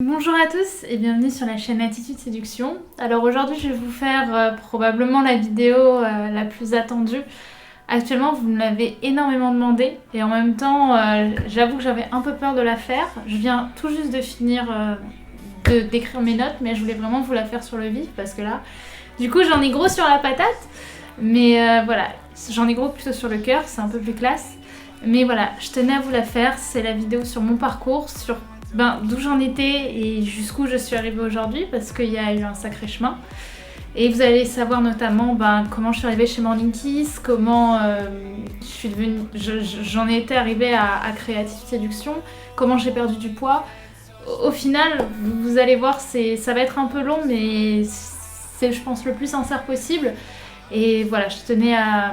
Bonjour à tous et bienvenue sur la chaîne Attitude Séduction. Alors aujourd'hui je vais vous faire probablement la vidéo la plus attendue. Actuellement vous me l'avez énormément demandé et en même temps j'avoue que j'avais un peu peur de la faire. Je viens tout juste de finir d'écrire mes notes, mais je voulais vraiment vous la faire sur le vif parce que là du coup j'en ai gros sur la patate. Mais voilà, j'en ai gros plutôt sur le cœur, c'est un peu plus classe. Mais voilà, je tenais à vous la faire, c'est la vidéo sur mon parcours, sur d'où j'en étais et jusqu'où je suis arrivée aujourd'hui parce qu'il y a eu un sacré chemin. Et vous allez savoir notamment comment je suis arrivée chez Morning Kiss, comment j'en ai été arrivée à créer Attitude Séduction, comment j'ai perdu du poids. Au final, vous allez voir, ça va être un peu long, mais c'est je pense le plus sincère possible. Et voilà, je tenais à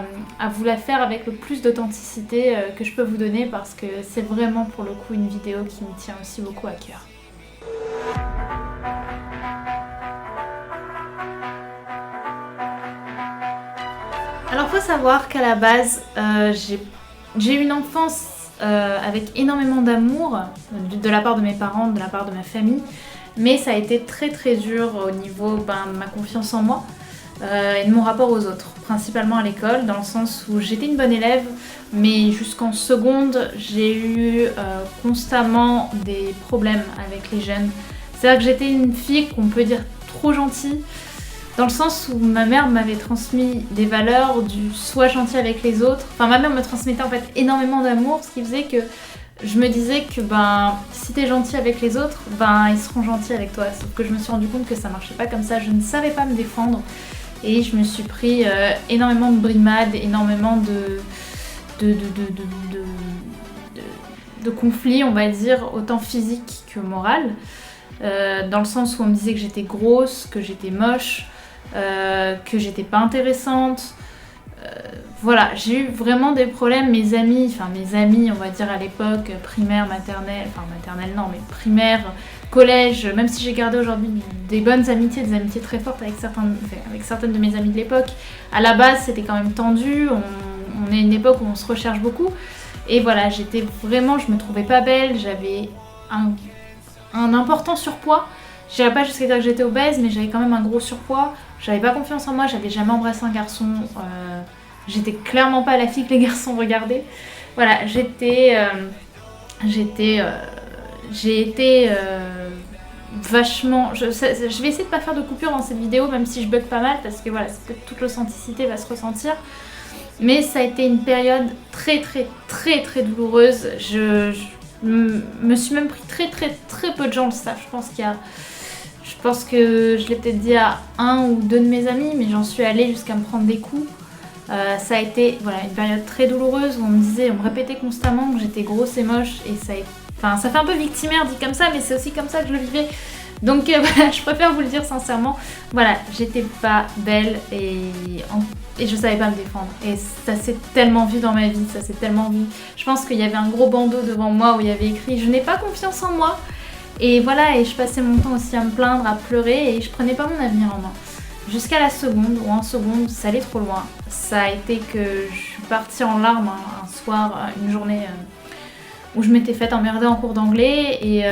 vous la faire avec le plus d'authenticité que je peux vous donner parce que c'est vraiment pour le coup une vidéo qui me tient aussi beaucoup à cœur. Alors faut savoir qu'à la base, j'ai eu une enfance avec énormément d'amour de la part de mes parents, de la part de ma famille, mais ça a été très très dur au niveau de ma confiance en moi. Et de mon rapport aux autres, principalement à l'école, dans le sens où j'étais une bonne élève, mais jusqu'en seconde, j'ai eu constamment des problèmes avec les jeunes. C'est-à-dire que j'étais une fille qu'on peut dire trop gentille, dans le sens où ma mère m'avait transmis des valeurs du sois gentil avec les autres. Enfin, ma mère me transmettait en fait énormément d'amour, ce qui faisait que je me disais que si t'es gentil avec les autres, ils seront gentils avec toi. Sauf que je me suis rendu compte que ça marchait pas comme ça, je ne savais pas me défendre. Et je me suis pris énormément de brimades, énormément de conflits, on va dire, autant physiques que morales. Dans le sens où on me disait que j'étais grosse, que j'étais moche, que j'étais pas intéressante. Voilà, j'ai eu vraiment des problèmes. Mes amis, on va dire à l'époque, primaire, maternelle, non, mais primaire, collège, même si j'ai gardé aujourd'hui des bonnes amitiés, des amitiés très fortes avec certaines de mes amies de l'époque, à la base c'était quand même tendu, on est une époque où on se recherche beaucoup. Et voilà, je me trouvais pas belle, j'avais un important surpoids. Je dirais pas jusqu'à dire que j'étais obèse, mais j'avais quand même un gros surpoids. J'avais pas confiance en moi, j'avais jamais embrassé un garçon. J'étais clairement pas la fille que les garçons regardaient. Voilà, j'ai été vachement... Je vais essayer de pas faire de coupure dans cette vidéo, même si je bug pas mal, parce que voilà, toute l'authenticité va se ressentir. Mais ça a été une période très très très très douloureuse. Je me suis même pris très très très peu de gens le savent. Je pense que je l'ai peut-être dit à un ou deux de mes amis, mais j'en suis allée jusqu'à me prendre des coups. Ça a été une période très douloureuse où on me répétait constamment que j'étais grosse et moche et ça fait un peu victimaire dit comme ça, mais c'est aussi comme ça que je le vivais. Donc voilà, je préfère vous le dire sincèrement. Voilà, j'étais pas belle et je savais pas me défendre. Et ça s'est tellement vu dans ma vie, ça s'est tellement vu. Je pense qu'il y avait un gros bandeau devant moi où il y avait écrit « Je n'ai pas confiance en moi ». Et voilà, et je passais mon temps aussi à me plaindre, à pleurer et je prenais pas mon avenir en main. Jusqu'à la seconde, où en seconde, ça allait trop loin. Ça a été que je suis partie en larmes un soir, une journée où je m'étais faite emmerder en cours d'anglais et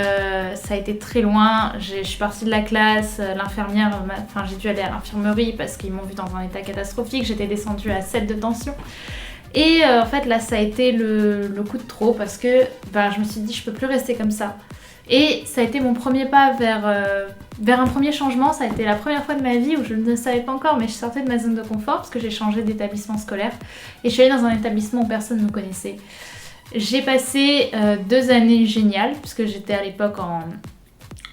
ça a été très loin. Je suis partie de la classe, l'infirmière, j'ai dû aller à l'infirmerie parce qu'ils m'ont vue dans un état catastrophique. J'étais descendue à 7 de tension. Et en fait là, ça a été le coup de trop parce que je me suis dit je peux plus rester comme ça. Et ça a été mon premier pas vers un premier changement. Ça a été la première fois de ma vie où je ne savais pas encore, mais je sortais de ma zone de confort parce que j'ai changé d'établissement scolaire. Et je suis allée dans un établissement où personne ne me connaissait. J'ai passé 2 années géniales, puisque j'étais à l'époque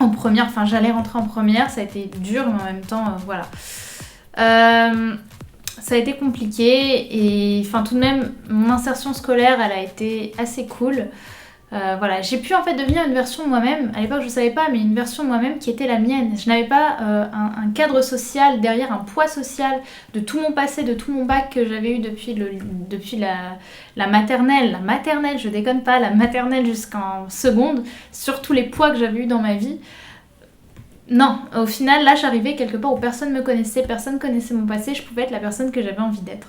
en première, j'allais rentrer en première. Ça a été dur, mais en même temps, voilà. Ça a été compliqué et tout de même, mon insertion scolaire, elle a été assez cool. Voilà, j'ai pu en fait devenir une version de moi-même. À l'époque je savais pas, mais une version de moi-même qui était la mienne. Je n'avais pas un cadre social derrière, un poids social de tout mon passé, de tout mon bac que j'avais eu depuis la maternelle. La maternelle, je déconne pas, la maternelle jusqu'en seconde, sur tous les poids que j'avais eu dans ma vie. Non, au final là j'arrivais quelque part où personne me connaissait, personne connaissait mon passé, je pouvais être la personne que j'avais envie d'être.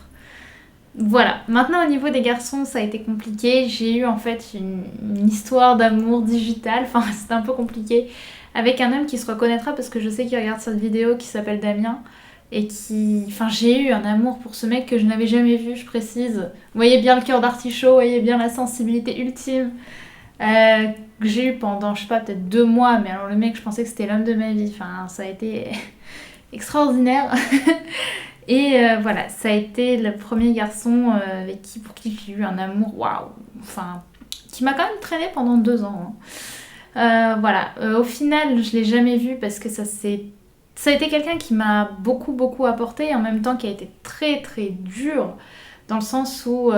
Voilà, maintenant au niveau des garçons ça a été compliqué, j'ai eu en fait une histoire d'amour digital, c'était un peu compliqué avec un homme qui se reconnaîtra parce que je sais qu'il regarde cette vidéo, qui s'appelle Damien. Et qui... Enfin, j'ai eu un amour pour ce mec que je n'avais jamais vu, je précise. Vous voyez bien le cœur d'artichaut, vous voyez bien la sensibilité ultime que j'ai eu pendant, je sais pas, peut-être 2 mois. Mais alors le mec, je pensais que c'était l'homme de ma vie. Enfin, ça a été extraordinaire. Et voilà, ça a été le premier garçon pour qui j'ai eu un amour, waouh. Enfin, qui m'a quand même traîné pendant 2 ans. Hein. Voilà, au final, je l'ai jamais vu parce que ça a été quelqu'un qui m'a beaucoup apporté et en même temps qui a été très dur dans le sens où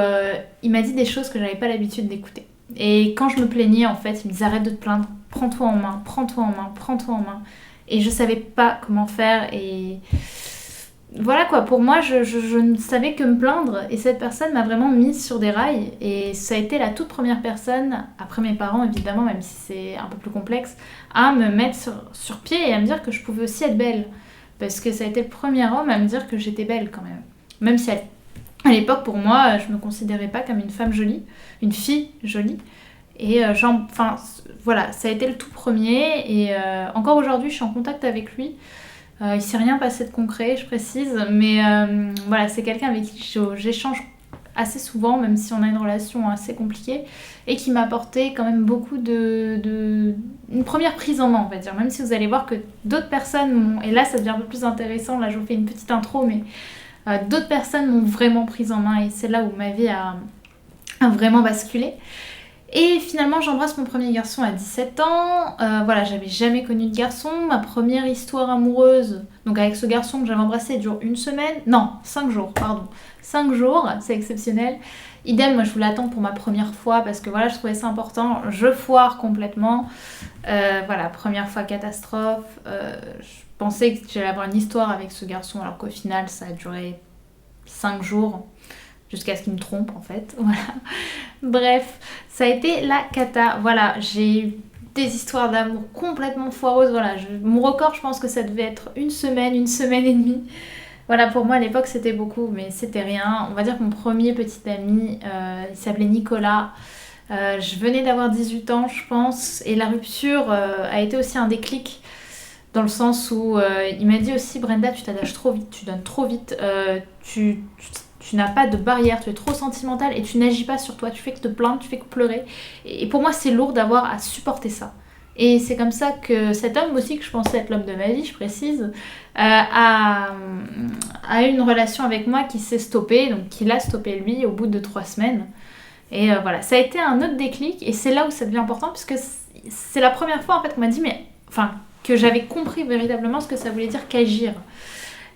il m'a dit des choses que j'avais pas l'habitude d'écouter. Et quand je me plaignais, en fait, il me disait arrête de te plaindre, prends-toi en main, prends-toi en main, prends-toi en main. Et je savais pas comment faire et voilà quoi, pour moi je ne savais que me plaindre et cette personne m'a vraiment mise sur des rails et ça a été la toute première personne, après mes parents évidemment, même si c'est un peu plus complexe, à me mettre sur pied et à me dire que je pouvais aussi être belle. Parce que ça a été le premier homme à me dire que j'étais belle quand même. Même si à l'époque pour moi je me considérais pas comme une femme jolie, une fille jolie. Et enfin voilà, ça a été le tout premier et encore aujourd'hui je suis en contact avec lui. Il s'est rien passé de concret, je précise, mais voilà, c'est quelqu'un avec qui j'échange assez souvent, même si on a une relation assez compliquée, et qui m'a apporté quand même beaucoup une première prise en main, on va dire. Même si vous allez voir que d'autres personnes et là ça devient un peu plus intéressant, là je vous fais une petite intro, mais d'autres personnes m'ont vraiment prise en main, et c'est là où ma vie a vraiment basculé. Et finalement, j'embrasse mon premier garçon à 17 ans. Voilà, j'avais jamais connu de garçon. Ma première histoire amoureuse, donc avec ce garçon que j'avais embrassé, dure 1 semaine. Non, 5 jours, pardon. 5 jours, c'est exceptionnel. Idem, moi je voulais attendre pour ma première fois parce que voilà, je trouvais ça important. Je foire complètement. Voilà, première fois catastrophe. Je pensais que j'allais avoir une histoire avec ce garçon alors qu'au final, ça a duré 5 jours. Jusqu'à ce qu'il me trompe en fait, voilà. Bref, ça a été la cata. Voilà, j'ai eu des histoires d'amour complètement foireuses. Voilà, mon record, je pense que ça devait être 1 semaine, 1 semaine et demie. Voilà, pour moi à l'époque c'était beaucoup, mais c'était rien. On va dire que mon premier petit ami, il s'appelait Nicolas. Je venais d'avoir 18 ans, je pense, et la rupture a été aussi un déclic. Dans le sens où il m'a dit aussi, Brenda, tu t'attaches trop vite, tu donnes trop vite, tu n'as pas de barrière, tu es trop sentimentale et tu n'agis pas sur toi, tu fais que te plaindre, tu fais que pleurer. Et pour moi, c'est lourd d'avoir à supporter ça. Et c'est comme ça que cet homme aussi, que je pensais être l'homme de ma vie, je précise, a eu une relation avec moi qui s'est stoppée, donc qui l'a stoppée lui au bout de 3 semaines. Et voilà, ça a été un autre déclic et c'est là où ça devient important puisque c'est la première fois en fait qu'on m'a dit, que j'avais compris véritablement ce que ça voulait dire qu'agir.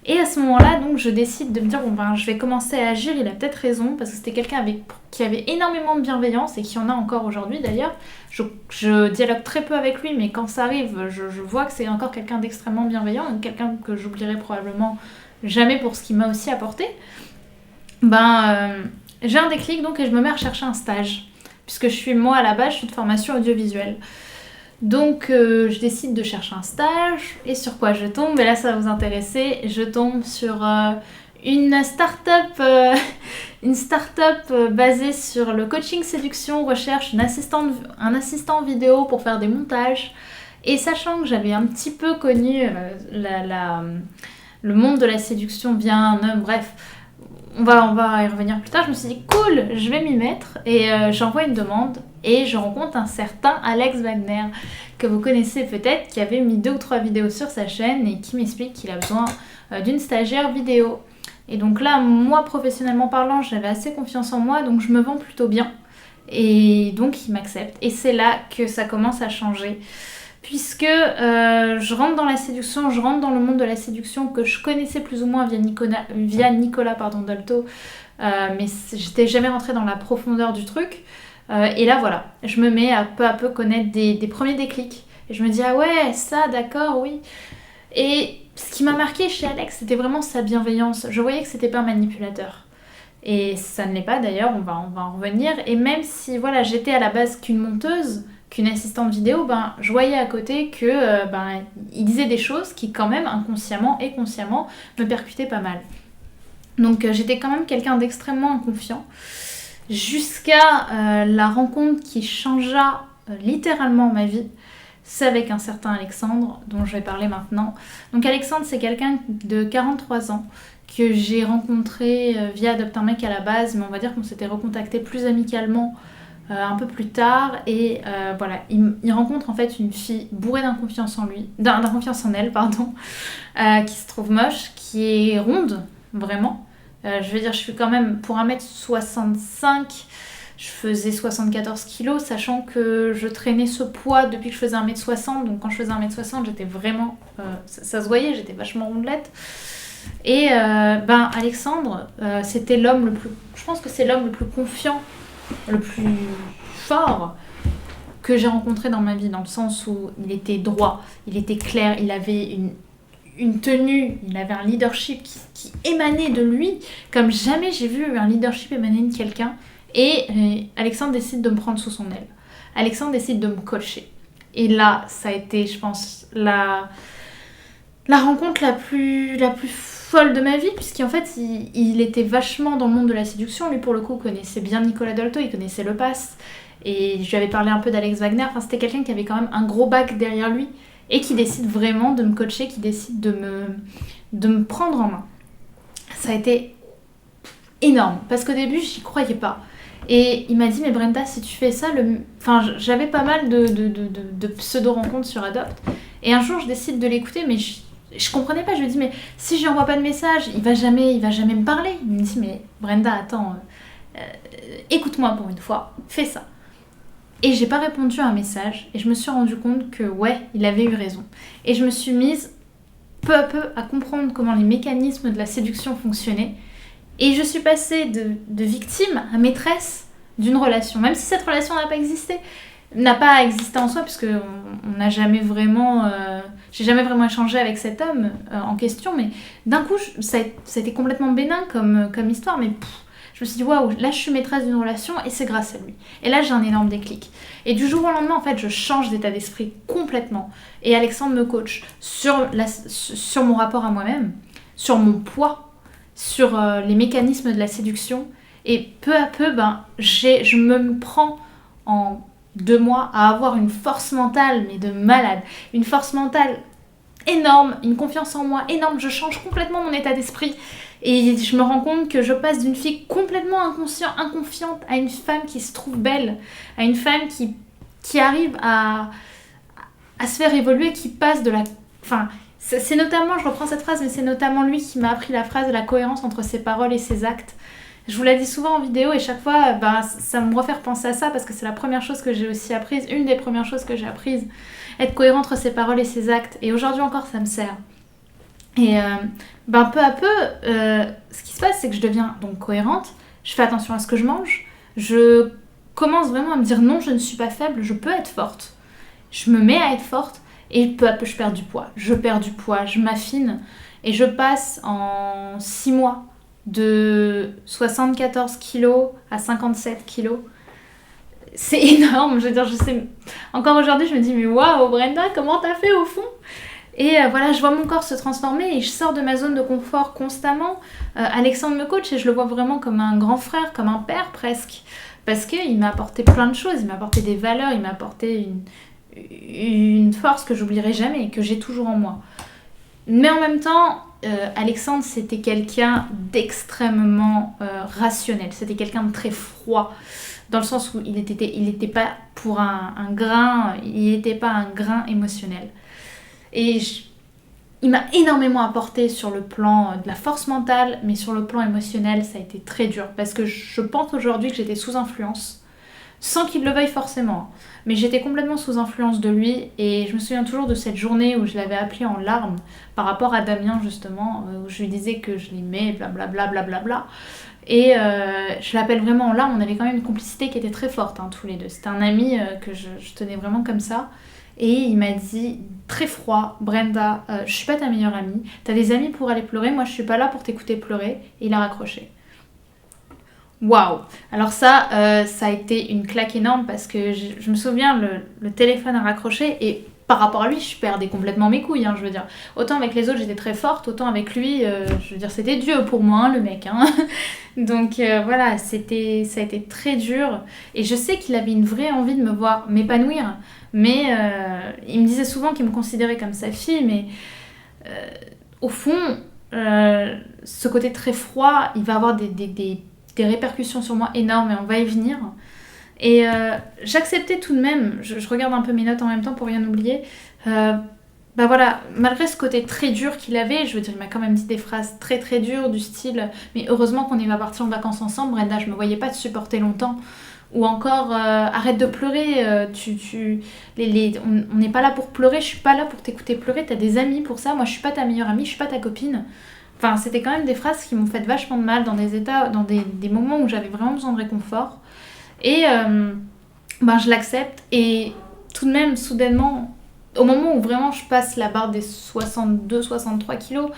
Et à ce moment-là, donc, je décide de me dire, je vais commencer à agir, il a peut-être raison, parce que c'était quelqu'un qui avait énormément de bienveillance, et qui en a encore aujourd'hui d'ailleurs. Je dialogue très peu avec lui, mais quand ça arrive, je vois que c'est encore quelqu'un d'extrêmement bienveillant, donc quelqu'un que j'oublierai probablement jamais pour ce qu'il m'a aussi apporté. J'ai un déclic, donc, et je me mets à rechercher un stage, puisque moi, à la base, je suis de formation audiovisuelle. Donc je décide de chercher un stage et sur quoi je tombe, et là ça va vous intéresser, je tombe sur une start-up basée sur le coaching séduction, recherche un assistant vidéo pour faire des montages. Et sachant que j'avais un petit peu connu le monde de la séduction via un homme, bref, on va y revenir plus tard, je me suis dit cool, je vais m'y mettre et j'envoie une demande et je rencontre un certain Alex Wagner que vous connaissez peut-être, qui avait mis 2 ou 3 vidéos sur sa chaîne et qui m'explique qu'il a besoin d'une stagiaire vidéo. Et donc là, moi professionnellement parlant, j'avais assez confiance en moi, donc je me vends plutôt bien et donc il m'accepte et c'est là que ça commence à changer. Puisque je rentre dans la séduction, je rentre dans le monde de la séduction que je connaissais plus ou moins via Nicolas Dolto, mais j'étais jamais rentrée dans la profondeur du truc. Et là voilà, je me mets à peu connaître des premiers déclics. Et je me dis ah ouais, ça d'accord, oui. Et ce qui m'a marqué chez Alex, c'était vraiment sa bienveillance. Je voyais que c'était pas un manipulateur. Et ça ne l'est pas d'ailleurs, on va en revenir. Et même si voilà, j'étais à la base qu'une monteuse, qu'une assistante vidéo, je voyais à côté que il disait des choses qui quand même inconsciemment et consciemment me percutaient pas mal. Donc j'étais quand même quelqu'un d'extrêmement confiant jusqu'à la rencontre qui changea littéralement ma vie. c'est avec un certain Alexandre, dont je vais parler maintenant. Donc Alexandre, c'est quelqu'un de 43 ans que j'ai rencontré via Adopte un mec à la base, mais on va dire qu'on s'était recontacté plus amicalement un peu plus tard. Et voilà, il rencontre en fait une fille bourrée d'inconfiance en lui, d'inconfiance en elle, pardon, qui se trouve moche, qui est ronde, vraiment. Je veux dire, je suis quand même, pour 1m65, je faisais 74 kilos, sachant que je traînais ce poids depuis que je faisais 1m60. Donc quand je faisais 1m60, j'étais vraiment... ça se voyait, j'étais vachement rondelette. Et Alexandre, c'était l'homme le plus... Je pense que c'est l'homme le plus confiant, le plus fort que j'ai rencontré dans ma vie, dans le sens où il était droit, il était clair, il avait une tenue, il avait un leadership qui émanait de lui, comme jamais j'ai vu un leadership émaner de quelqu'un. Et Alexandre décide de me prendre sous son aile. Alexandre décide de me coacher. Et là, ça a été, je pense, la rencontre la plus folle de ma vie, puisqu'en fait, il était vachement dans le monde de la séduction. Lui, pour le coup, connaissait bien Nicolas Dolto, il connaissait Le Pass. Et je lui avais parlé un peu d'Alex Wagner. Enfin, c'était quelqu'un qui avait quand même un gros bac derrière lui et qui décide vraiment de me coacher, qui décide de me prendre en main. Ça a été énorme, parce qu'au début, j'y croyais pas. Et il m'a dit, mais Brenda, si tu fais ça, enfin, j'avais pas mal de pseudo-rencontres sur Adopt. Et un jour, je décide de l'écouter, mais je comprenais pas. Je lui dis, mais si je lui envoie pas de message, il va jamais me parler. Il me dit, mais Brenda, attends, écoute-moi pour une fois, fais ça. Et j'ai pas répondu à un message, et je me suis rendu compte que, ouais, il avait eu raison. Et je me suis mise, peu à peu, à comprendre comment les mécanismes de la séduction fonctionnaient. Et je suis passée de victime à maîtresse d'une relation, même si cette relation n'a pas existé en soi, puisque on n'a jamais vraiment... j'ai jamais vraiment échangé avec cet homme en question, mais d'un coup, ça a été complètement bénin comme histoire, mais je me suis dit, waouh, là je suis maîtresse d'une relation et c'est grâce à lui. Et là j'ai un énorme déclic. Et du jour au lendemain, en fait, je change d'état d'esprit complètement. Et Alexandre me coach sur mon rapport à moi-même, sur mon poids, sur les mécanismes de la séduction. Et peu à peu, je me prends en 2 mois à avoir une force mentale, mais de malade. Une force mentale énorme, une confiance en moi énorme. Je change complètement mon état d'esprit. Et je me rends compte que je passe d'une fille complètement inconfiante à une femme qui se trouve belle, à une femme qui arrive à se faire évoluer, qui passe de la... Enfin, c'est notamment, je reprends cette phrase, mais c'est notamment lui qui m'a appris la phrase de la cohérence entre ses paroles et ses actes. Je vous la dis souvent en vidéo et chaque fois, ça me refait repenser à ça parce que c'est la première chose que j'ai aussi apprise, une des premières choses que j'ai apprises, être cohérent entre ses paroles et ses actes. Et aujourd'hui encore, ça me sert. Et peu à peu, ce qui se passe, c'est que je deviens donc cohérente, je fais attention à ce que je mange, je commence vraiment à me dire non, je ne suis pas faible, je peux être forte. Je me mets à être forte et peu à peu, je perds du poids. Je m'affine et je passe en 6 mois de 74 kilos à 57 kilos. C'est énorme, je veux dire, je sais... Encore aujourd'hui, je me dis, mais waouh, Brenda, comment t'as fait au fond ? Et voilà, je vois mon corps se transformer et je sors de ma zone de confort constamment. Alexandre me coach et je le vois vraiment comme un grand frère, comme un père presque. Parce qu'il m'a apporté plein de choses, il m'a apporté des valeurs, il m'a apporté une force que j'oublierai jamais et que j'ai toujours en moi. Mais en même temps, Alexandre, c'était quelqu'un d'extrêmement rationnel. C'était quelqu'un de très froid. Dans le sens où il n'était pas pour un grain, il n'était pas un grain émotionnel. Et il m'a énormément apporté sur le plan de la force mentale, mais sur le plan émotionnel, ça a été très dur. Parce que je pense aujourd'hui que j'étais sous influence, sans qu'il le veuille forcément. Mais j'étais complètement sous influence de lui, et je me souviens toujours de cette journée où je l'avais appelé en larmes, par rapport à Damien justement, où je lui disais que je l'aimais, blablabla, blablabla. Et je l'appelle vraiment en larmes, on avait quand même une complicité qui était très forte, tous les deux. C'était un ami que je tenais vraiment comme ça. Et il m'a dit, très froid, Brenda, je suis pas ta meilleure amie, t'as des amis pour aller pleurer, moi je suis pas là pour t'écouter pleurer. Et il a raccroché. Waouh! Alors ça a été une claque énorme parce que je me souviens, le téléphone a raccroché et par rapport à lui, je perdais complètement mes couilles, je veux dire. Autant avec les autres, j'étais très forte, autant avec lui, je veux dire, c'était Dieu pour moi, le mec. Donc voilà, ça a été très dur. Et je sais qu'il avait une vraie envie de me voir m'épanouir, Mais il me disait souvent qu'il me considérait comme sa fille, mais au fond, ce côté très froid, il va avoir des répercussions sur moi énormes, et on va y venir. Et j'acceptais tout de même, je regarde un peu mes notes en même temps pour rien oublier, bah voilà, malgré ce côté très dur qu'il avait, je veux dire, il m'a quand même dit des phrases très très dures du style « Mais heureusement qu'on va partir en vacances ensemble, Brenda, je me voyais pas te supporter longtemps. » Ou encore arrête de pleurer, on n'est pas là pour pleurer, je suis pas là pour t'écouter pleurer, t'as des amis pour ça, moi je suis pas ta meilleure amie, je suis pas ta copine. » Enfin, c'était quand même des phrases qui m'ont fait vachement de mal dans des états, dans des moments où j'avais vraiment besoin de réconfort. Et ben, je l'accepte, et tout de même, soudainement, au moment où vraiment je passe la barre des 62-63 kilos,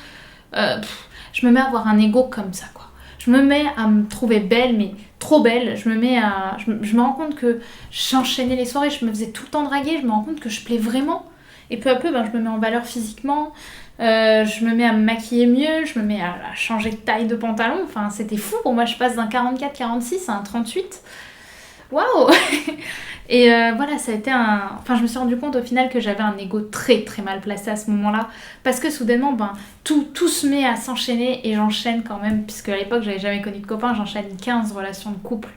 je me mets à avoir un ego comme ça, quoi. Je me mets à me trouver belle, mais trop belle. Je me rends compte que j'enchaînais les soirées, je me faisais tout le temps draguer, je me rends compte que je plais vraiment. Et peu à peu, ben, je me mets en valeur physiquement, je me mets à me maquiller mieux, je me mets à changer de taille de pantalon. Enfin, c'était fou pour moi, je passe d'un 44-46 à un 38. Waouh. Et voilà, ça a été un... Enfin, je me suis rendu compte au final que j'avais un ego très très mal placé à ce moment-là. Parce que soudainement, ben, tout se met à s'enchaîner, et j'enchaîne quand même, puisque à l'époque, j'avais jamais connu de copain, j'enchaîne 15 relations de couple.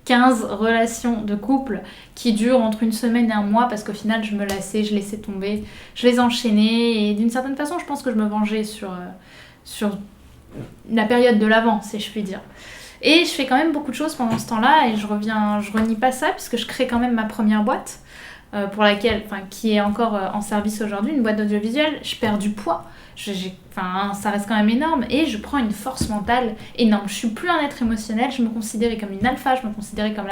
15 relations de couple qui durent entre une semaine et un mois, parce qu'au final, je me lassais, je laissais tomber, je les enchaînais, et d'une certaine façon, je pense que je me vengeais sur la période de l'avant, si je puis dire. Et je fais quand même beaucoup de choses pendant ce temps-là, et je renie pas ça, puisque je crée quand même ma première boîte, qui est encore en service aujourd'hui, une boîte d'audiovisuel. Je perds du poids, ça reste quand même énorme, et je prends une force mentale énorme. Je suis plus un être émotionnel, je me considérais comme une alpha, je me considérais comme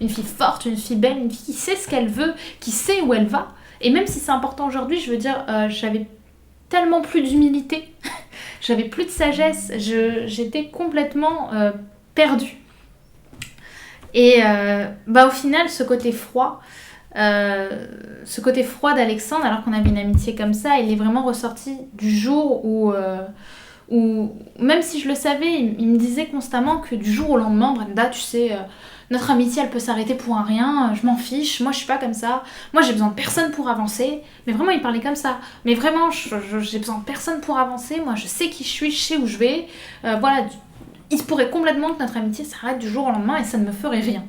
une fille forte, une fille belle, une fille qui sait ce qu'elle veut, qui sait où elle va. Et même si c'est important aujourd'hui, je veux dire, j'avais tellement plus d'humilité, j'avais plus de sagesse, j'étais complètement perdue. Et au final, ce côté froid d'Alexandre, alors qu'on avait une amitié comme ça, il est vraiment ressorti du jour où même si je le savais, il me disait constamment que du jour au lendemain, Brenda, tu sais, notre amitié elle peut s'arrêter pour un rien, je m'en fiche, moi je suis pas comme ça, moi j'ai besoin de personne pour avancer. Mais vraiment, il parlait comme ça, mais vraiment, j'ai besoin de personne pour avancer, moi je sais qui je suis, je sais où je vais, voilà, il se pourrait complètement que notre amitié s'arrête du jour au lendemain et ça ne me ferait rien.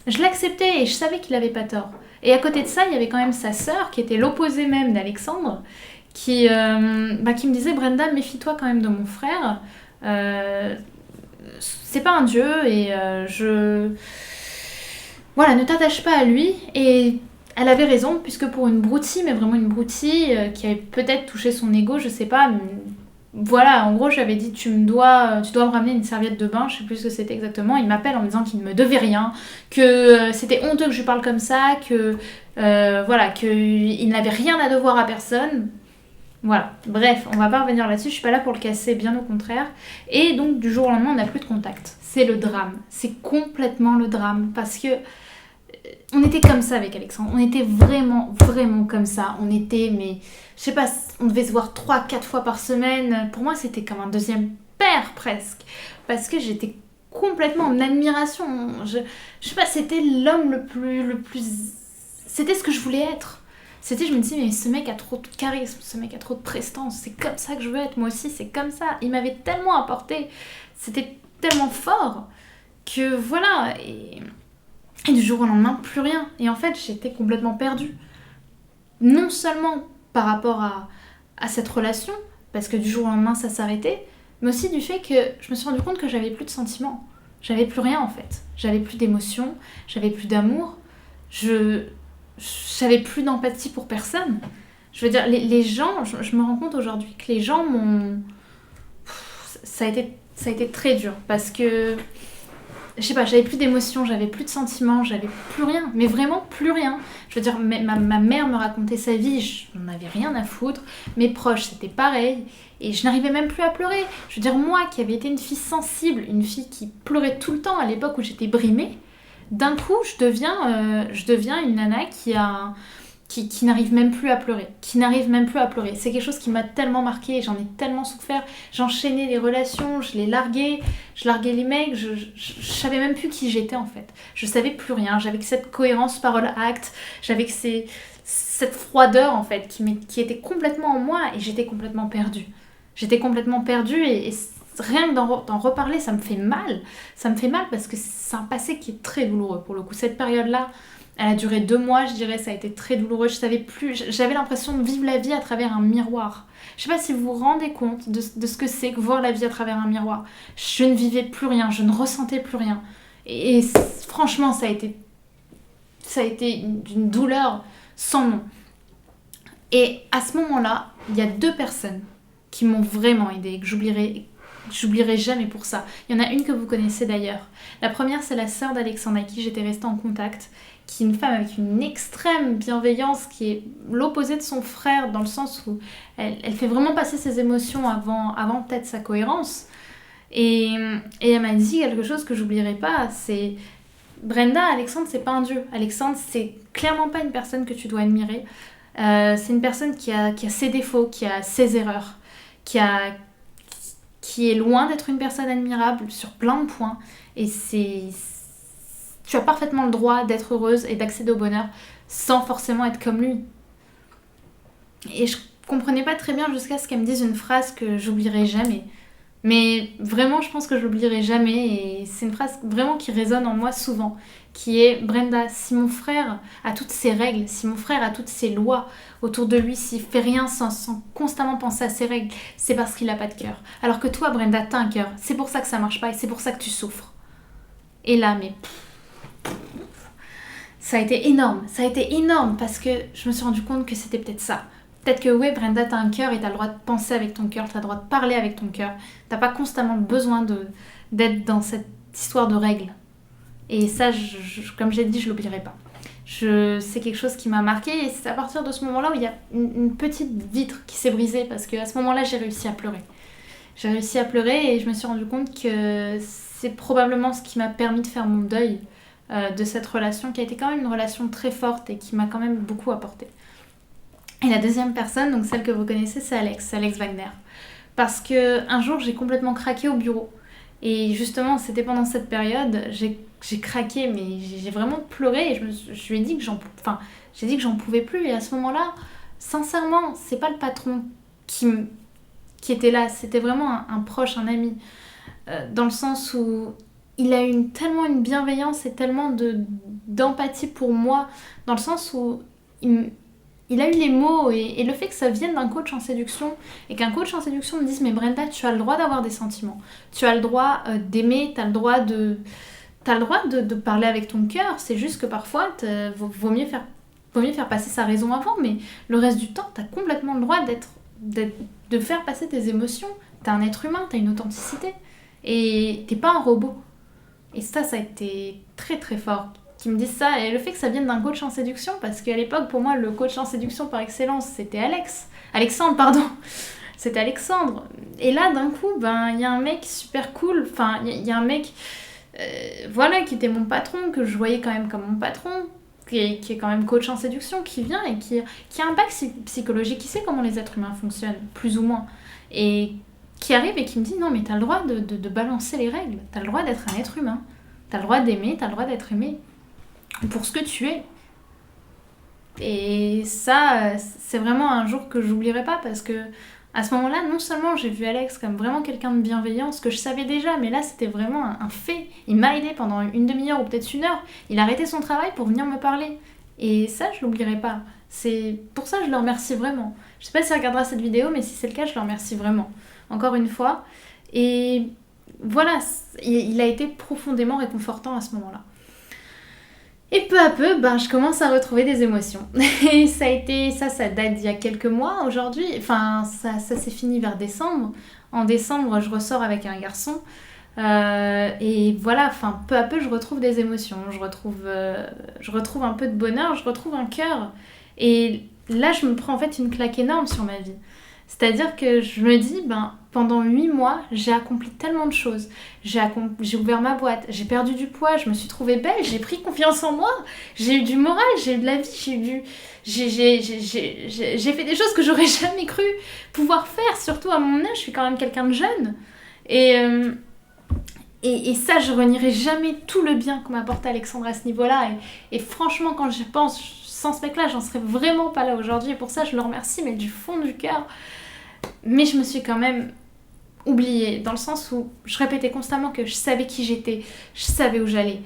Je l'acceptais et je savais qu'il avait pas tort. Et à côté de ça, il y avait quand même sa sœur, qui était l'opposé même d'Alexandre, qui me disait « Brenda, méfie-toi quand même de mon frère. C'est pas un dieu et Voilà, ne t'attache pas à lui. » Et elle avait raison, puisque pour une broutille, mais vraiment une broutille, qui avait peut-être touché son ego, je sais pas... Voilà, en gros, j'avais dit tu dois me ramener une serviette de bain, je sais plus ce que c'était exactement. Il m'appelle en me disant qu'il ne me devait rien, que c'était honteux que je lui parle comme ça, que qu'il n'avait rien à devoir à personne. Voilà, bref, on va pas revenir là-dessus, je suis pas là pour le casser, bien au contraire. Et donc, du jour au lendemain, on n'a plus de contact. C'est le drame, c'est complètement le drame, parce que on était comme ça avec Alexandre, on était vraiment, vraiment comme ça. On était, mais je sais pas, on devait se voir 3-4 fois par semaine. Pour moi, c'était comme un deuxième père presque, parce que j'étais complètement en admiration. Je sais pas, c'était l'homme le plus... C'était ce que je voulais être. Je me disais, mais ce mec a trop de charisme, ce mec a trop de prestance, c'est comme ça que je veux être, moi aussi, c'est comme ça. Il m'avait tellement apporté, c'était tellement fort, que voilà... Et du jour au lendemain, plus rien. Et en fait, j'étais complètement perdue. Non seulement par rapport à cette relation, parce que du jour au lendemain, ça s'arrêtait, mais aussi du fait que je me suis rendu compte que j'avais plus de sentiments. J'avais plus rien, en fait. J'avais plus d'émotions, j'avais plus d'amour, j'avais plus d'empathie pour personne. Je veux dire, les gens, je me rends compte aujourd'hui que les gens m'ont... Ça a été très dur, parce que... Je sais pas, j'avais plus d'émotions, j'avais plus de sentiments, j'avais plus rien, mais vraiment plus rien. Je veux dire, ma mère me racontait sa vie, je n'en avais rien à foutre. Mes proches, c'était pareil, et je n'arrivais même plus à pleurer. Je veux dire, moi qui avais été une fille sensible, une fille qui pleurait tout le temps à l'époque où j'étais brimée, d'un coup, je deviens une nana qui a qui n'arrive même plus à pleurer. Qui n'arrive même plus à pleurer. C'est quelque chose qui m'a tellement marqué, j'en ai tellement souffert. J'enchaînais les relations, je les larguais, je larguais les mecs, je savais même plus qui j'étais en fait. Je savais plus rien, j'avais que cette cohérence parole-acte, j'avais que cette froideur en fait qui était complètement en moi et j'étais complètement perdue. J'étais complètement perdue et rien que d'en reparler, ça me fait mal. Ça me fait mal parce que c'est un passé qui est très douloureux pour le coup. Cette période-là, elle a duré 2 mois, je dirais, ça a été très douloureux. Je savais plus, j'avais l'impression de vivre la vie à travers un miroir. Je sais pas si vous vous rendez compte de ce que c'est que voir la vie à travers un miroir. Je ne vivais plus rien, je ne ressentais plus rien. Et franchement, ça a été une douleur sans nom. Et à ce moment-là, il y a 2 personnes qui m'ont vraiment aidée, que j'oublierai jamais pour ça. Il y en a une que vous connaissez d'ailleurs. La première, c'est la sœur d'Alexandre, avec qui j'étais restée en contact, qui est une femme avec une extrême bienveillance, qui est l'opposé de son frère, dans le sens où elle fait vraiment passer ses émotions avant peut-être sa cohérence. Et elle m'a dit quelque chose que j'oublierai pas, c'est... Brenda, Alexandre, c'est pas un dieu. Alexandre, c'est clairement pas une personne que tu dois admirer. C'est une personne qui a ses défauts, qui a ses erreurs, qui est loin d'être une personne admirable sur plein de points. Et tu as parfaitement le droit d'être heureuse et d'accéder au bonheur sans forcément être comme lui. Et je comprenais pas très bien jusqu'à ce qu'elle me dise une phrase que j'oublierai jamais. Mais vraiment, je pense que je l'oublierai jamais. Et c'est une phrase vraiment qui résonne en moi souvent. Qui est: Brenda, si mon frère a toutes ses règles, si mon frère a toutes ses lois autour de lui, s'il fait rien sans constamment penser à ses règles, c'est parce qu'il a pas de cœur. Alors que toi, Brenda, t'as un cœur. C'est pour ça que ça marche pas et c'est pour ça que tu souffres. Et là, mais... ça a été énorme parce que je me suis rendu compte que c'était peut-être ça. Peut-être que ouais, Brenda, t'as un cœur et t'as le droit de penser avec ton cœur, t'as le droit de parler avec ton cœur. T'as pas constamment besoin d'être dans cette histoire de règles. Et ça, comme j'ai dit, je l'oublierai pas. C'est quelque chose qui m'a marqué et c'est à partir de ce moment-là où il y a une petite vitre qui s'est brisée parce qu'à ce moment-là, j'ai réussi à pleurer. J'ai réussi à pleurer et je me suis rendu compte que c'est probablement ce qui m'a permis de faire mon deuil de cette relation qui a été quand même une relation très forte et qui m'a quand même beaucoup apporté. Et la deuxième personne, donc celle que vous connaissez, c'est Alex Wagner. Parce qu'un jour, j'ai complètement craqué au bureau. Et justement, c'était pendant cette période, j'ai craqué, mais j'ai vraiment pleuré et je lui ai dit que j'en pouvais plus. Et à ce moment-là, sincèrement, c'est pas le patron qui était là, c'était vraiment un proche, un ami. Dans le sens où il a eu tellement une bienveillance et tellement d'empathie pour moi, dans le sens où il a eu les mots et le fait que ça vienne d'un coach en séduction et qu'un coach en séduction me dise: mais Brenda, tu as le droit d'avoir des sentiments, tu as le droit d'aimer, tu as le droit de parler avec ton cœur, c'est juste que parfois vaut mieux faire passer sa raison avant, mais le reste du temps, tu as complètement le droit de faire passer tes émotions. Tu es un être humain, tu as une authenticité et t'es pas un robot. Et ça a été très très fort qui me disent ça, et le fait que ça vienne d'un coach en séduction, parce qu'à l'époque, pour moi, le coach en séduction par excellence, c'était Alexandre, c'était Alexandre. Et là, d'un coup, il y a un mec super cool, enfin, il y a un mec, qui était mon patron, que je voyais quand même comme mon patron, qui est quand même coach en séduction, qui vient et qui a un bac psychologique, qui sait comment les êtres humains fonctionnent, plus ou moins, et qui arrive et qui me dit: non, mais t'as le droit de balancer les règles, t'as le droit d'être un être humain, t'as le droit d'aimer, t'as le droit d'être aimé pour ce que tu es. Et ça, c'est vraiment un jour que j'oublierai pas, parce que à ce moment-là, non seulement j'ai vu Alex comme vraiment quelqu'un de bienveillant, ce que je savais déjà, mais là c'était vraiment un fait. Il m'a aidé pendant une demi-heure ou peut-être 1 heure. Il a arrêté son travail pour venir me parler. Et ça, je l'oublierai pas. C'est pour ça que je le remercie vraiment. Je sais pas s'il regardera cette vidéo, mais si c'est le cas, je le remercie vraiment. Encore une fois. Et voilà, il a été profondément réconfortant à ce moment-là. Et peu à peu, je commence à retrouver des émotions. Et ça date d'il y a quelques mois aujourd'hui. Enfin, ça s'est fini vers décembre. En décembre, je ressors avec un garçon. Et voilà, peu à peu, je retrouve des émotions. Je retrouve un peu de bonheur, je retrouve un cœur. Et là, je me prends en fait une claque énorme sur ma vie. C'est-à-dire que je me dis, pendant 8 mois, j'ai accompli tellement de choses. J'ai ouvert ma boîte, j'ai perdu du poids, je me suis trouvée belle, j'ai pris confiance en moi, j'ai eu du moral, j'ai eu de la vie, j'ai fait des choses que j'aurais jamais cru pouvoir faire, surtout à mon âge, je suis quand même quelqu'un de jeune. Et ça, je renierai jamais tout le bien qu'on m'a apporté Alexandre à ce niveau-là. Et franchement, quand je pense, sans ce mec-là, j'en serais vraiment pas là aujourd'hui. Et pour ça, je le remercie, mais du fond du cœur. Mais je me suis quand même oubliée, dans le sens où je répétais constamment que je savais qui j'étais, je savais où j'allais.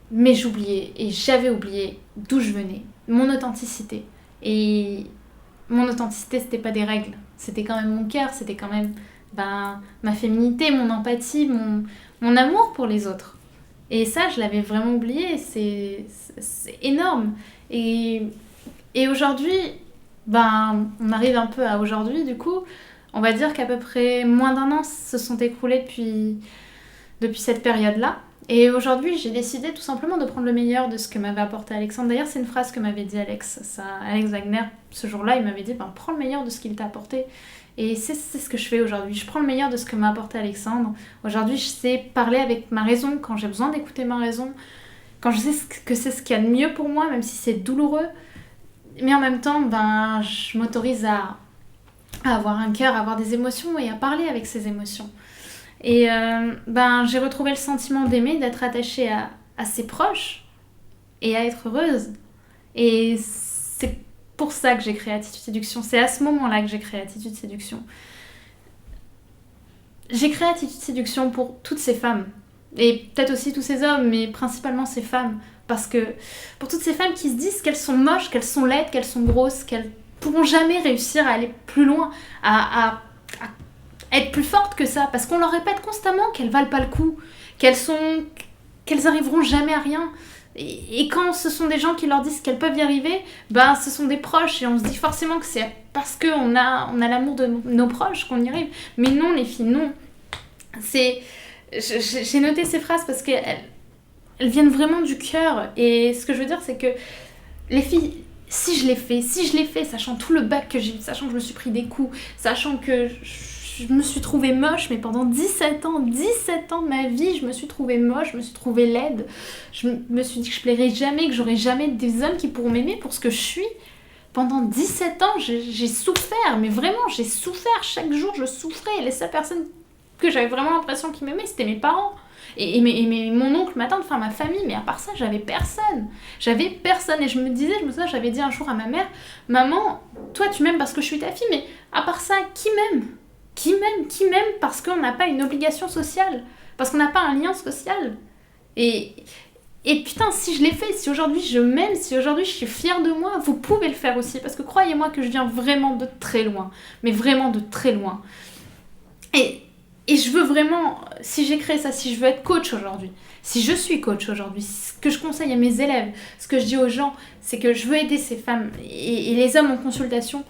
Mais j'oubliais, et j'avais oublié d'où je venais, mon authenticité. Et mon authenticité, c'était pas des règles, c'était quand même mon cœur, c'était quand même ma féminité, mon empathie, mon amour pour les autres. Et ça, je l'avais vraiment oublié, c'est énorme. Et aujourd'hui, on arrive un peu à aujourd'hui, du coup, on va dire qu'à peu près moins d'1 an se sont écoulés depuis cette période-là. Et aujourd'hui, j'ai décidé tout simplement de prendre le meilleur de ce que m'avait apporté Alexandre. D'ailleurs, c'est une phrase que m'avait dit Alex Wagner. Ce jour-là, il m'avait dit prends le meilleur de ce qu'il t'a apporté. Et c'est ce que je fais aujourd'hui. Je prends le meilleur de ce que m'a apporté Alexandre. Aujourd'hui, je sais parler avec ma raison quand j'ai besoin d'écouter ma raison. Quand je sais que c'est ce qu'il y a de mieux pour moi, même si c'est douloureux. Mais en même temps, je m'autorise à avoir un cœur, à avoir des émotions et à parler avec ces émotions. Et j'ai retrouvé le sentiment d'aimer, d'être attachée à ses proches et à être heureuse. Et c'est pour ça que j'ai créé Attitude Séduction. C'est à ce moment-là que j'ai créé Attitude Séduction. J'ai créé Attitude Séduction pour toutes ces femmes. Et peut-être aussi tous ces hommes, mais principalement ces femmes. Parce que pour toutes ces femmes qui se disent qu'elles sont moches, qu'elles sont laides, qu'elles sont grosses, qu'elles pourront jamais réussir à aller plus loin, à être plus fortes que ça. Parce qu'on leur répète constamment qu'elles valent pas le coup, qu'elles arriveront jamais à rien. Et quand ce sont des gens qui leur disent qu'elles peuvent y arriver, ce sont des proches et on se dit forcément que c'est parce qu'on a l'amour de nos proches qu'on y arrive. Mais non les filles, non. J'ai noté ces phrases parce qu'elles viennent vraiment du cœur. Et ce que je veux dire, c'est que les filles, si je l'ai fait, sachant tout le bac que j'ai eu, sachant que je me suis pris des coups, sachant que je me suis trouvée moche, mais pendant 17 ans de ma vie, je me suis trouvée moche, je me suis trouvée laide. Je me suis dit que je plairais jamais, que j'aurais jamais des hommes qui pourront m'aimer pour ce que je suis. Pendant 17 ans, j'ai souffert, mais vraiment, j'ai souffert. Chaque jour, je souffrais. Et les seules personnes que j'avais vraiment l'impression qu'ils m'aimaient, c'était mes parents. Et mon oncle, ma tante, ma famille, mais à part ça, j'avais personne. Et je me disais, j'avais dit un jour à ma mère, maman, toi tu m'aimes parce que je suis ta fille, mais à part ça, qui m'aime ? Qui m'aime parce qu'on n'a pas une obligation sociale, parce qu'on n'a pas un lien social. Et putain, si je l'ai fait, si aujourd'hui je m'aime, si aujourd'hui je suis fière de moi, vous pouvez le faire aussi, parce que croyez-moi que je viens vraiment de très loin, mais vraiment de très loin. Et je veux vraiment, si j'ai créé ça, si je veux être coach aujourd'hui, si je suis coach aujourd'hui, ce que je conseille à mes élèves, ce que je dis aux gens, c'est que je veux aider ces femmes et les hommes en consultation.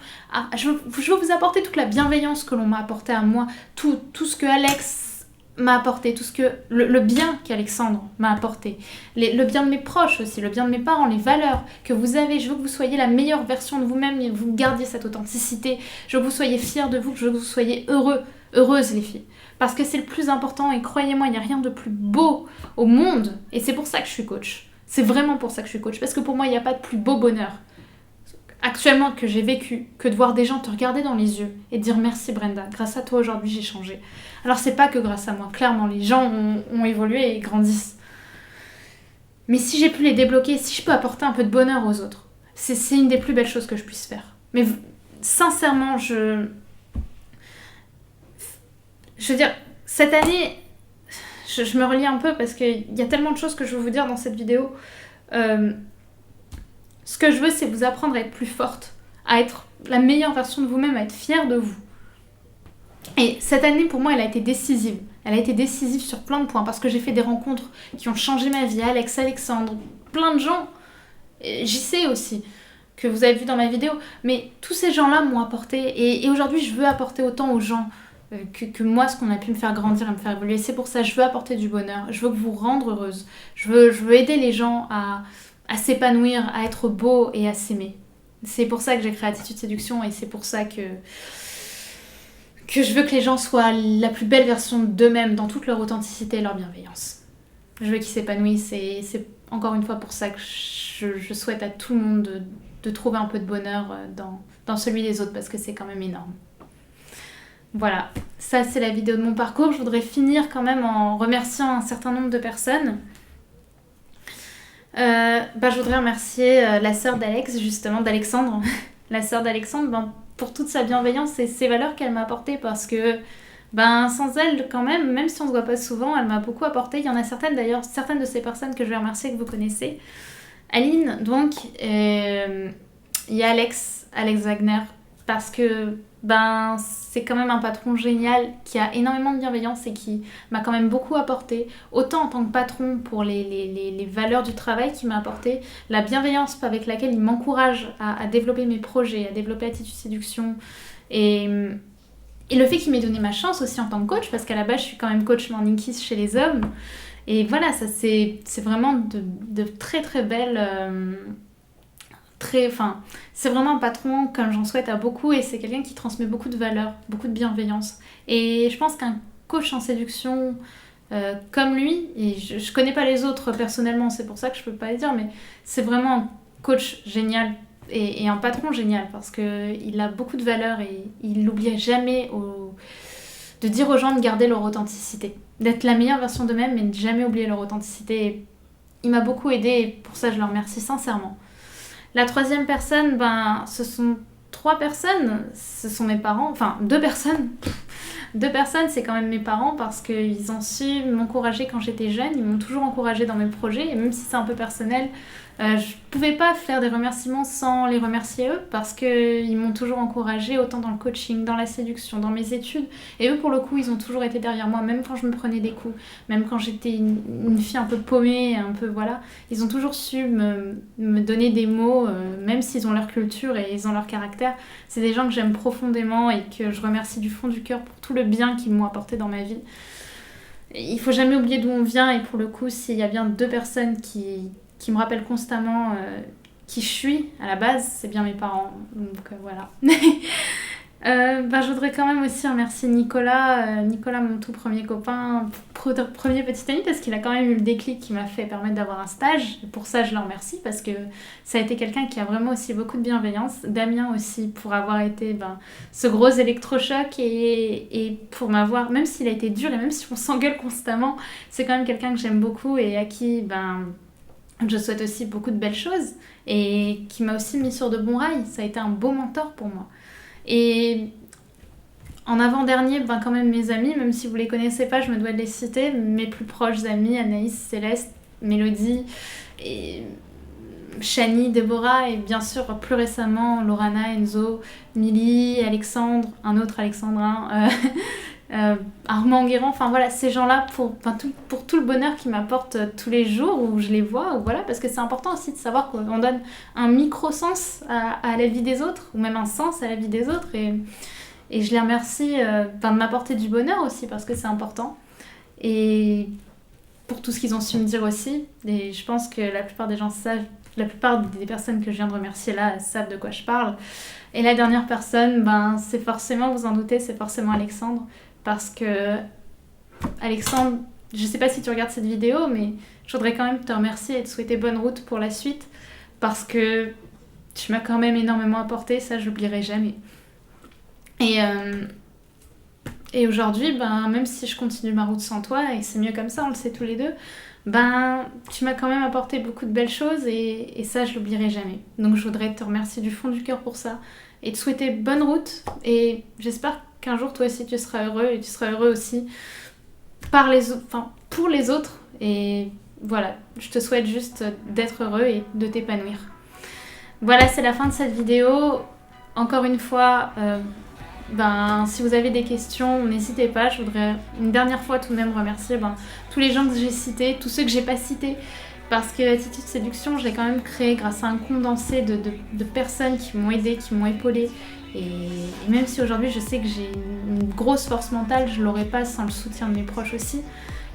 Je veux vous apporter toute la bienveillance que l'on m'a apportée à moi, tout ce que Alex m'a apporté, tout ce que le bien qu'Alexandre m'a apporté, le bien de mes proches aussi, le bien de mes parents, les valeurs que vous avez. Je veux que vous soyez la meilleure version de vous-même et que vous gardiez cette authenticité. Je veux que vous soyez fiers de vous, que je veux que vous soyez heureuses les filles. Parce que c'est le plus important et croyez-moi, il n'y a rien de plus beau au monde. Et c'est pour ça que je suis coach. C'est vraiment pour ça que je suis coach. Parce que pour moi, il n'y a pas de plus beau bonheur actuellement que j'ai vécu que de voir des gens te regarder dans les yeux et dire merci Brenda, grâce à toi aujourd'hui j'ai changé. Alors c'est pas que grâce à moi, clairement les gens ont évolué et grandissent. Mais si j'ai pu les débloquer, si je peux apporter un peu de bonheur aux autres, c'est une des plus belles choses que je puisse faire. Mais sincèrement, je veux dire, cette année, je me relis un peu parce qu'il y a tellement de choses que je veux vous dire dans cette vidéo. Ce que je veux, c'est vous apprendre à être plus forte, à être la meilleure version de vous-même, à être fière de vous. Et cette année, pour moi, elle a été décisive. Elle a été décisive sur plein de points parce que j'ai fait des rencontres qui ont changé ma vie. Alex, Alexandre, plein de gens. J'y sais aussi, que vous avez vu dans ma vidéo. Mais tous ces gens-là m'ont apporté. Et aujourd'hui, je veux apporter autant aux gens que moi, ce qu'on a pu me faire grandir et me faire évoluer. C'est pour ça que je veux apporter du bonheur. Je veux vous rendre heureuse. Je veux aider les gens à s'épanouir, à être beau et à s'aimer. C'est pour ça que j'ai créé Attitude Séduction et c'est pour ça que je veux que les gens soient la plus belle version d'eux-mêmes dans toute leur authenticité et leur bienveillance. Je veux qu'ils s'épanouissent et c'est encore une fois pour ça que je souhaite à tout le monde de trouver un peu de bonheur dans celui des autres parce que c'est quand même énorme. Voilà, ça c'est la vidéo de mon parcours. Je voudrais finir quand même en remerciant un certain nombre de personnes. Je voudrais remercier la sœur d'Alex, justement, d'Alexandre, la sœur d'Alexandre, pour toute sa bienveillance et ses valeurs qu'elle m'a apportées parce que sans elle quand même si on se voit pas souvent, elle m'a beaucoup apporté. Il y en a certaines d'ailleurs, certaines de ces personnes que je vais remercier que vous connaissez. Aline, donc, il y a Alex Wagner parce que c'est quand même un patron génial qui a énormément de bienveillance et qui m'a quand même beaucoup apporté, autant en tant que patron pour les valeurs du travail qu'il m'a apporté, la bienveillance avec laquelle il m'encourage à développer mes projets, à développer Attitude Séduction et le fait qu'il m'ait donné ma chance aussi en tant que coach, parce qu'à la base je suis quand même coach Morning Kiss chez les hommes et voilà, ça c'est vraiment de très très belles... c'est vraiment un patron comme j'en souhaite à beaucoup et c'est quelqu'un qui transmet beaucoup de valeurs, beaucoup de bienveillance. Et je pense qu'un coach en séduction comme lui, et je connais pas les autres personnellement, c'est pour ça que je peux pas les dire, mais c'est vraiment un coach génial et un patron génial parce qu'il a beaucoup de valeurs et il n'oublie jamais de dire aux gens de garder leur authenticité, d'être la meilleure version d'eux-mêmes mais de jamais oublier leur authenticité. Et il m'a beaucoup aidée et pour ça je le remercie sincèrement. La troisième personne, ce sont 3 personnes, ce sont mes parents, enfin 2 personnes. 2 personnes, c'est quand même mes parents parce qu'ils ont su m'encourager quand j'étais jeune, ils m'ont toujours encouragée dans mes projets et même si c'est un peu personnel, je pouvais pas faire des remerciements sans les remercier eux parce qu'ils m'ont toujours encouragée autant dans le coaching, dans la séduction, dans mes études et eux pour le coup ils ont toujours été derrière moi même quand je me prenais des coups, même quand j'étais une fille un peu paumée, un peu voilà, ils ont toujours su me donner des mots même s'ils ont leur culture et ils ont leur caractère. C'est des gens que j'aime profondément et que je remercie du fond du cœur pour tout le bien qu'ils m'ont apporté dans ma vie. Il faut jamais oublier d'où on vient et pour le coup s'il y a bien 2 personnes qui me rappellent constamment qui je suis à la base, c'est bien mes parents. Donc voilà. Je voudrais quand même aussi remercier Nicolas, mon tout premier copain, premier petit ami, parce qu'il a quand même eu le déclic qui m'a fait permettre d'avoir un stage. Et pour ça, je le remercie parce que ça a été quelqu'un qui a vraiment aussi beaucoup de bienveillance. Damien aussi, pour avoir été ce gros électrochoc et pour m'avoir, même s'il a été dur et même si on s'engueule constamment, c'est quand même quelqu'un que j'aime beaucoup et à qui je souhaite aussi beaucoup de belles choses et qui m'a aussi mis sur de bons rails. Ça a été un beau mentor pour moi. Et en avant-dernier, quand même mes amis, même si vous les connaissez pas, je me dois de les citer, mes plus proches amis, Anaïs, Céleste, Mélodie, et Chani, Déborah, et bien sûr plus récemment Lorana, Enzo, Milly, Alexandre, un autre Alexandrin, Armand Guérand, enfin voilà, ces gens-là pour tout le bonheur qu'ils m'apportent tous les jours où je les vois, ou voilà, parce que c'est important aussi de savoir qu'on donne un micro-sens à la vie des autres, ou même un sens à la vie des autres, et je les remercie de m'apporter du bonheur aussi, parce que c'est important, et pour tout ce qu'ils ont su me dire aussi, et je pense que la plupart des gens savent, la plupart des personnes que je viens de remercier là savent de quoi je parle. Et la dernière personne, c'est forcément, vous en doutez, c'est forcément Alexandre. Parce que, Alexandre, je sais pas si tu regardes cette vidéo, mais je voudrais quand même te remercier et te souhaiter bonne route pour la suite. Parce que tu m'as quand même énormément apporté, ça je l'oublierai jamais. Et aujourd'hui, même si je continue ma route sans toi, et c'est mieux comme ça, on le sait tous les deux, tu m'as quand même apporté beaucoup de belles choses et ça je l'oublierai jamais. Donc je voudrais te remercier du fond du cœur pour ça et te souhaiter bonne route et j'espère qu'un jour toi aussi tu seras heureux et tu seras heureux aussi pour les autres et voilà, je te souhaite juste d'être heureux et de t'épanouir. Voilà, c'est la fin de cette vidéo. Encore une fois, si vous avez des questions, n'hésitez pas. Je voudrais une dernière fois tout de même remercier tous les gens que j'ai cités, tous ceux que j'ai pas cités, parce que Attitude Séduction, je l'ai quand même créé grâce à un condensé de personnes qui m'ont aidée, qui m'ont épaulée. Et même si aujourd'hui je sais que j'ai une grosse force mentale, je l'aurais pas sans le soutien de mes proches aussi.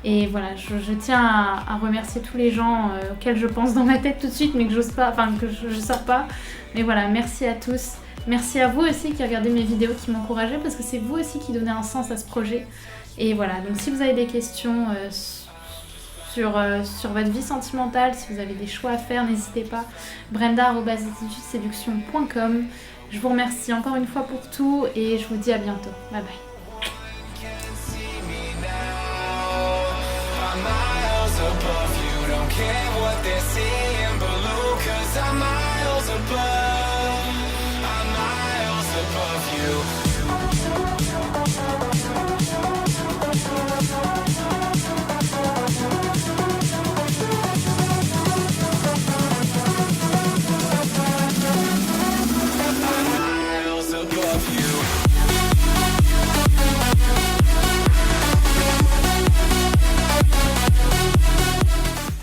Et voilà, je tiens à remercier tous les gens auxquels je pense dans ma tête tout de suite, mais que j'ose pas, enfin que je sors pas. Mais voilà, merci à tous. Merci à vous aussi qui regardez mes vidéos, qui m'encouragez, parce que c'est vous aussi qui donnez un sens à ce projet. Et voilà, donc si vous avez des questions sur votre vie sentimentale, si vous avez des choix à faire, n'hésitez pas. brenda@attitudeseduction.com. Je vous remercie encore une fois pour tout et je vous dis à bientôt. Bye bye. I'm miles above you.